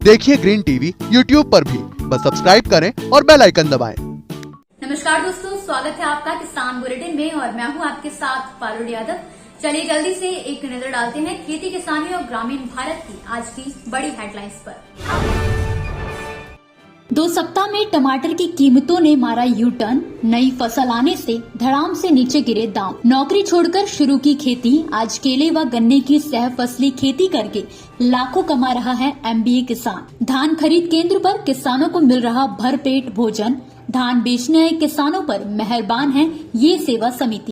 देखिए green TV YouTube पर भी, बस सब्सक्राइब करें और बेल आइकन दबाएं। नमस्कार दोस्तों, स्वागत है आपका किसान बुलेटिन में और मैं हूं आपके साथ पारुल यादव। चलिए जल्दी से एक नजर डालते हैं खेती किसानी और ग्रामीण भारत की आज की बड़ी हेडलाइंस पर। 2 सप्ताह में टमाटर की कीमतों ने मारा यू टर्न, नई फसल आने से धड़ाम से नीचे गिरे दाम। नौकरी छोड़कर शुरू की खेती, आज केले व गन्ने की सह फसली खेती करके लाखों कमा रहा है एमबीए किसान। धान खरीद केंद्र पर किसानों को मिल रहा भरपेट भोजन, धान बेचने आए किसानों पर मेहरबान है ये सेवा समिति।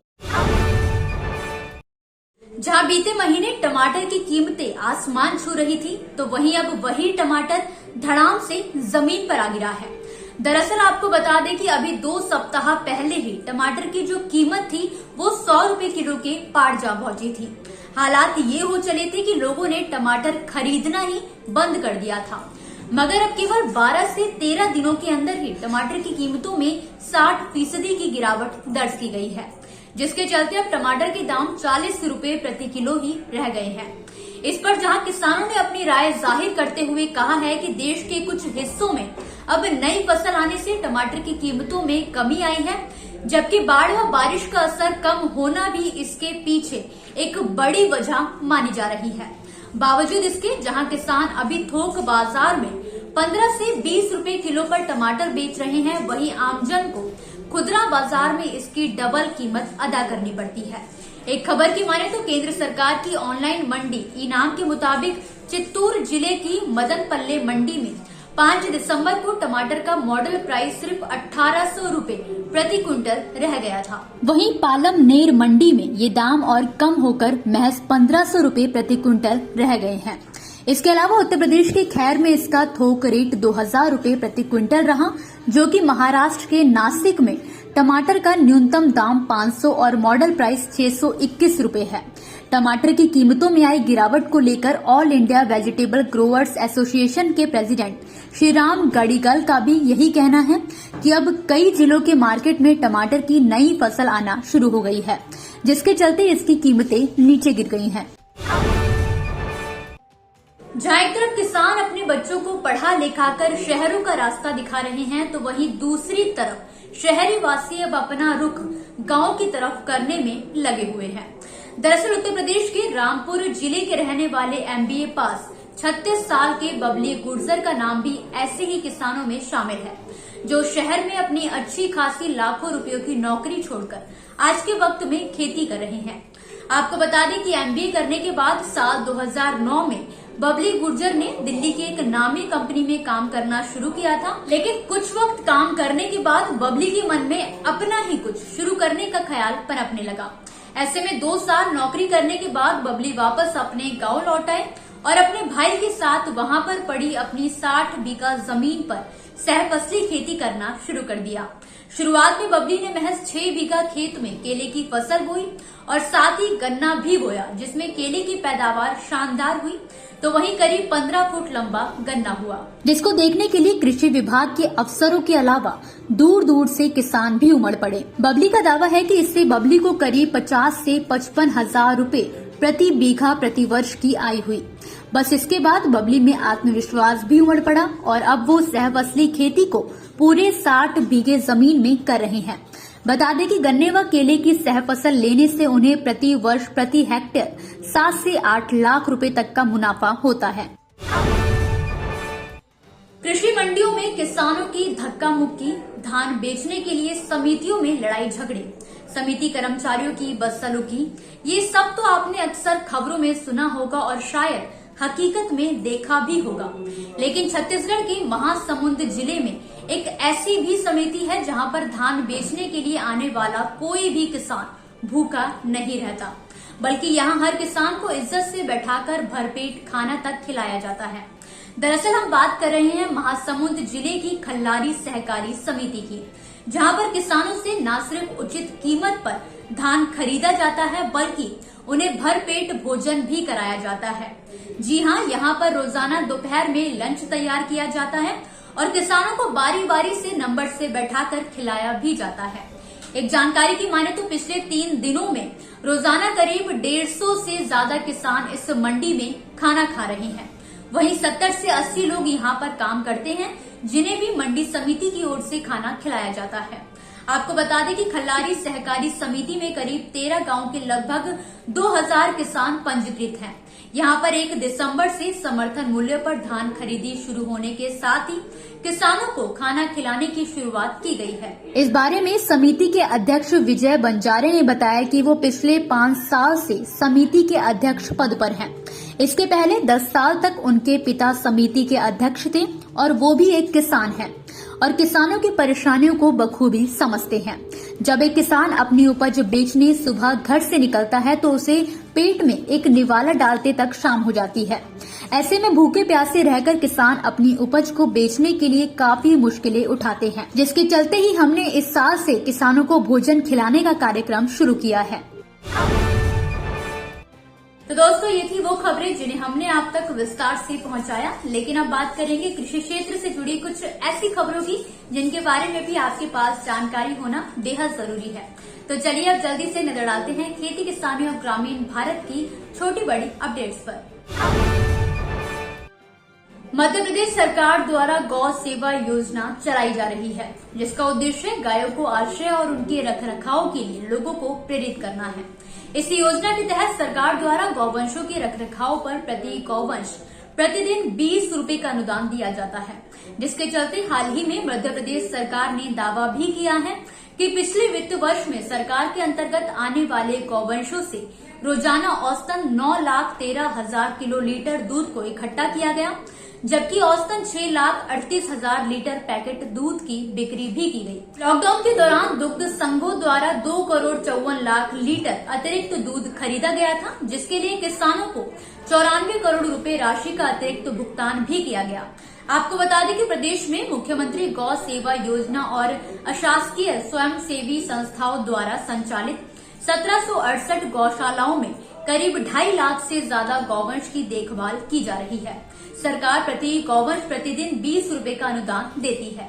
जहां बीते महीने टमाटर की कीमतें आसमान छू रही थी, तो वहीं अब वही टमाटर धड़ाम से जमीन पर आ गिरा है। दरअसल आपको बता दें कि अभी 2 सप्ताह पहले ही टमाटर की जो कीमत थी वो 100 रुपए किलो के पार जा पहुंची थी। हालात ये हो चले थे कि लोगों ने टमाटर खरीदना ही बंद कर दिया था, मगर अब केवल 12 से 13 दिनों के अंदर ही टमाटर की कीमतों में 60% की गिरावट दर्ज की गई है, जिसके चलते अब टमाटर के दाम 40 रुपए प्रति किलो ही रह गए हैं। इस पर जहां किसानों ने अपनी राय जाहिर करते हुए कहा है कि देश के कुछ हिस्सों में अब नई फसल आने से टमाटर की कीमतों में कमी आई है, जबकि बाढ़ व बारिश का असर कम होना भी इसके पीछे एक बड़ी वजह मानी जा रही है। बावजूद इसके जहां किसान अभी थोक बाजार में 15 से 20 रुपए किलो पर टमाटर बेच रहे हैं, वहीं आमजन को खुदरा बाजार में इसकी डबल कीमत अदा करनी पड़ती है। एक खबर की माने तो केंद्र सरकार की ऑनलाइन मंडी इनाम के मुताबिक चित्तूर जिले की मदनपल्ले मंडी में 5 दिसंबर को टमाटर का मॉडल प्राइस सिर्फ 1800 रुपए प्रति क्विंटल रह गया था। वहीं पालम नेर मंडी में ये दाम और कम होकर महज 1500 रुपए प्रति क्विंटल रह गए हैं। इसके अलावा उत्तर प्रदेश के खैर में इसका थोक रेट 2000 रुपए प्रति क्विंटल रहा, जो कि महाराष्ट्र के नासिक में टमाटर का न्यूनतम दाम 500 और मॉडल प्राइस 621 रुपए है। टमाटर की कीमतों में आई गिरावट को लेकर all India vegetable growers association के प्रेसिडेंट श्रीराम गड़ीगल का भी यही कहना है कि अब कई जिलों के मार्केट में टमाटर की नई फसल आना शुरू हो गई है, जिसके चलते इसकी कीमतें नीचे गिर गई हैं। जहां एक तरफ किसान अपने बच्चों को पढ़ा लिखाकर शहरों का रास्ता दिखा रहे हैं, तो वहीं दूसरी तरफ शहरी वासी अब अपना रुख गांव की तरफ करने में लगे हुए हैं। दरअसल उत्तर प्रदेश के रामपुर जिले के रहने वाले एमबीए पास 36 साल के बबली गुर्जर का नाम भी ऐसे ही किसानों में शामिल है, जो शहर में अपनी अच्छी खासी लाखों रुपयों की नौकरी छोड़कर आज के वक्त में खेती कर रहे हैं। आपको बता दें कि एमबीए करने के बाद साल 2009 में बबली गुर्जर ने दिल्ली की एक नामी कंपनी में काम करना शुरू किया था, लेकिन कुछ वक्त काम करने के बाद बबली के मन में अपना ही कुछ शुरू करने का ख्याल पनपने लगा। ऐसे में 2 साल नौकरी करने के बाद बबली वापस अपने गांव लौट आए और अपने भाई के साथ वहां पर पड़ी अपनी 60 बीघा जमीन पर सहफसली खेती करना शुरू कर दिया। शुरुआत में बबली ने महज 6 बीघा खेत में केले की फसल बोई और साथ ही गन्ना भी बोया, जिसमें केले की पैदावार शानदार हुई, तो वहीं करीब 15 फुट लंबा गन्ना हुआ, जिसको देखने के लिए कृषि विभाग के अफसरों के अलावा दूर दूर से किसान भी उमड़ पड़े। बबली का दावा है कि इससे बबली को करीब 50 से 55 हजार रुपए प्रति बीघा प्रति वर्ष की आय हुई। बस इसके बाद बबली में आत्मविश्वास भी उमड़ पड़ा और अब वो सहफसली खेती को पूरे 60 बीघे जमीन में कर रहे हैं। बता दें कि गन्ने व केले की सहफसल लेने से उन्हें प्रति वर्ष प्रति हेक्टेयर 7 से 8 लाख रुपए तक का मुनाफा होता है। कृषि मंडियों में किसानों की धक्का मुक्की, धान बेचने के लिए समितियों में लड़ाई झगड़े, समिति कर्मचारियों की बदसलूकी, ये सब तो आपने अक्सर खबरों में सुना होगा और शायद हकीकत में देखा भी होगा। लेकिन छत्तीसगढ़ के महासमुंद जिले में एक ऐसी भी समिति है जहां पर धान बेचने के लिए आने वाला कोई भी किसान भूखा नहीं रहता, बल्कि यहां हर किसान को इज्जत से बैठाकर भरपेट खाना तक खिलाया जाता है। दरअसल हम बात कर रहे हैं महासमुंद जिले की खल्लारी सहकारी समिति की, जहां पर किसानों से न सिर्फ उचित कीमत पर धान खरीदा जाता है, बल्कि उन्हें भरपेट भोजन भी कराया जाता है। जी हाँ, यहाँ पर रोजाना दोपहर में लंच तैयार किया जाता है और किसानों को बारी बारी से नंबर से बैठाकर खिलाया भी जाता है। एक जानकारी की माने तो पिछले 3 दिनों में रोजाना करीब 150 से ज्यादा किसान इस मंडी में खाना खा रहे हैं। वहीं 70 से 80 लोग यहाँ पर काम करते हैं, जिन्हें भी मंडी समिति की ओर से खाना खिलाया जाता है। आपको बता दें कि खल्लारी सहकारी समिति में करीब 13 गांव के लगभग 2000 किसान पंजीकृत हैं। यहाँ पर 1 दिसंबर से समर्थन मूल्य पर धान खरीदी शुरू होने के साथ ही किसानों को खाना खिलाने की शुरुआत की गई है। इस बारे में समिति के अध्यक्ष विजय बंजारे ने बताया कि वो पिछले 5 साल से समिति के अध्यक्ष पद पर हैं। इसके पहले 10 साल तक उनके पिता समिति के अध्यक्ष थे और वो भी एक किसान हैं और किसानों की परेशानियों को बखूबी समझते हैं। जब एक किसान अपनी उपज बेचने सुबह घर से निकलता है तो उसे पेट में एक निवाला डालते तक शाम हो जाती है। ऐसे में भूखे प्यासे रहकर किसान अपनी उपज को बेचने के लिए काफी मुश्किलें उठाते हैं, जिसके चलते ही हमने इस साल से किसानों को भोजन खिलाने का कार्यक्रम शुरू किया है। तो दोस्तों, ये थी वो खबरें जिन्हें हमने आप तक विस्तार से पहुंचाया। लेकिन अब बात करेंगे कृषि क्षेत्र से जुड़ी कुछ ऐसी खबरों की जिनके बारे में भी आपके पास जानकारी होना बेहद जरूरी है। तो चलिए अब जल्दी से नजर डालते हैं खेती किसानी और ग्रामीण भारत की छोटी बड़ी अपडेट्स पर। मध्य प्रदेश सरकार द्वारा गौ सेवा योजना चलाई जा रही है, जिसका उद्देश्य गायों को आश्रय और उनके रखरखाव के लिए लोगों को प्रेरित करना है। इस योजना के तहत सरकार द्वारा गौवंशों के रखरखाव पर प्रति गौवंश प्रतिदिन 20 रुपए का अनुदान दिया जाता है, जिसके चलते हाल ही में मध्य प्रदेश सरकार ने दावा भी किया है कि पिछले वित्त वर्ष में सरकार के अंतर्गत आने वाले गौवंशों से रोजाना औसतन 9,13,000 किलोलीटर दूध को इकट्ठा किया गया, जबकि औसतन 6,38,000 लीटर पैकेट दूध की बिक्री भी की गई। लॉकडाउन के दौरान दुग्ध संघों द्वारा 2,54,00,000 लीटर अतिरिक्त दूध खरीदा गया था, जिसके लिए किसानों को 94 करोड़ रुपए राशि का अतिरिक्त भुगतान भी किया गया। आपको बता दें कि प्रदेश में मुख्यमंत्री गौ सेवा योजना और अशासकीय स्वयंसेवी संस्थाओं द्वारा संचालित 1768 गौशालाओं में करीब 2.5 लाख से ज्यादा गौवंश की देखभाल की जा रही है। सरकार प्रति गौवंश प्रतिदिन 20 रुपए का अनुदान देती है।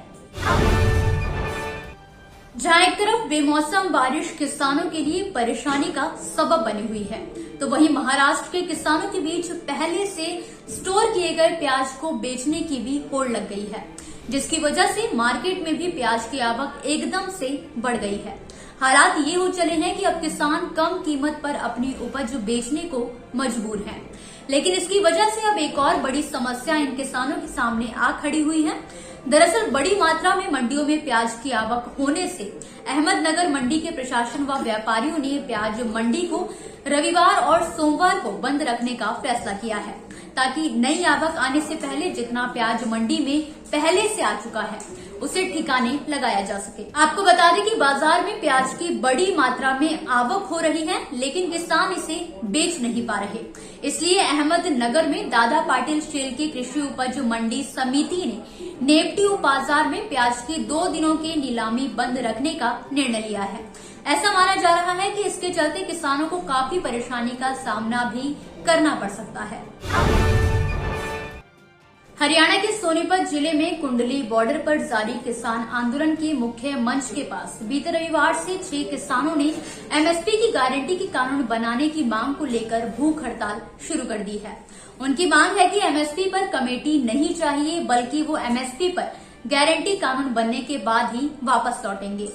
जहां एक तरफ बेमौसम बारिश किसानों के लिए परेशानी का सबब बनी हुई है, तो वहीं महाराष्ट्र के किसानों के बीच पहले से स्टोर किए गए प्याज को बेचने की भी होड़ लग गई है, जिसकी वजह से मार्केट में भी प्याज की आवक एकदम से बढ़ गई है। हालात ये हो चले हैं कि अब किसान कम कीमत पर अपनी उपज बेचने को मजबूर हैं, लेकिन इसकी वजह से अब एक और बड़ी समस्या इन किसानों के सामने आ खड़ी हुई है। दरअसल बड़ी मात्रा में मंडियों में प्याज की आवक होने से अहमदनगर मंडी के प्रशासन व व्यापारियों ने प्याज मंडी को रविवार और सोमवार को बंद रखने का फैसला किया है, ताकि नई आवक आने से पहले जितना प्याज मंडी में पहले से आ चुका है उसे ठिकाने लगाया जा सके। आपको बता दें कि बाजार में प्याज की बड़ी मात्रा में आवक हो रही है, लेकिन किसान इसे बेच नहीं पा रहे। इसलिए अहमदनगर में दादा पाटिल स्टील की कृषि उपज मंडी समिति ने नेपट्यू बाजार में प्याज की 2 दिनों की नीलामी बंद रखने का निर्णय लिया है। ऐसा माना जा रहा है कि इसके चलते किसानों को काफी परेशानी का सामना भी करना पड़ सकता है। हरियाणा के सोनीपत जिले में कुंडली बॉर्डर पर जारी किसान आंदोलन के मुख्य मंच के पास बीते रविवार से 6 किसानों ने एमएसपी की गारंटी की कानून बनाने की मांग को लेकर भूख हड़ताल शुरू कर दी है। उनकी मांग है कि एमएसपी पर कमेटी नहीं चाहिए, बल्कि वो एमएसपी पर गारंटी कानून बनने के बाद ही वापस लौटेंगे।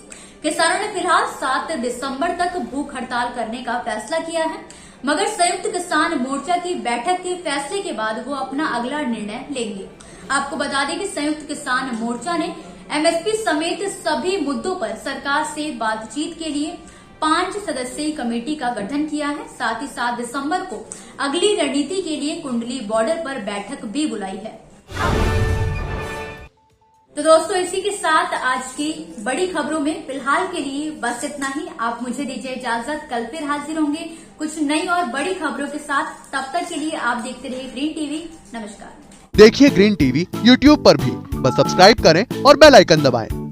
किसानों ने फिलहाल 7 दिसंबर तक भूख हड़ताल करने का फैसला किया है, मगर संयुक्त किसान मोर्चा की बैठक के फैसले के बाद वो अपना अगला निर्णय लेंगे। आपको बता दें कि संयुक्त किसान मोर्चा ने एमएसपी समेत सभी मुद्दों पर सरकार से बातचीत के लिए 5 सदस्यीय कमेटी का गठन किया है। साथ ही 7 दिसंबर को अगली रणनीति के लिए कुंडली बॉर्डर पर बैठक भी बुलाई है। तो दोस्तों, इसी के साथ आज की बड़ी खबरों में फिलहाल के लिए बस इतना ही। आप मुझे दीजिए इजाजत, कल फिर हाजिर होंगे कुछ नई और बड़ी खबरों के साथ। तब तक के लिए आप देखते रहिए ग्रीन टीवी। नमस्कार। देखिए ग्रीन टीवी यूट्यूब पर भी, बस सब्सक्राइब करें और बेल आइकन दबाएं।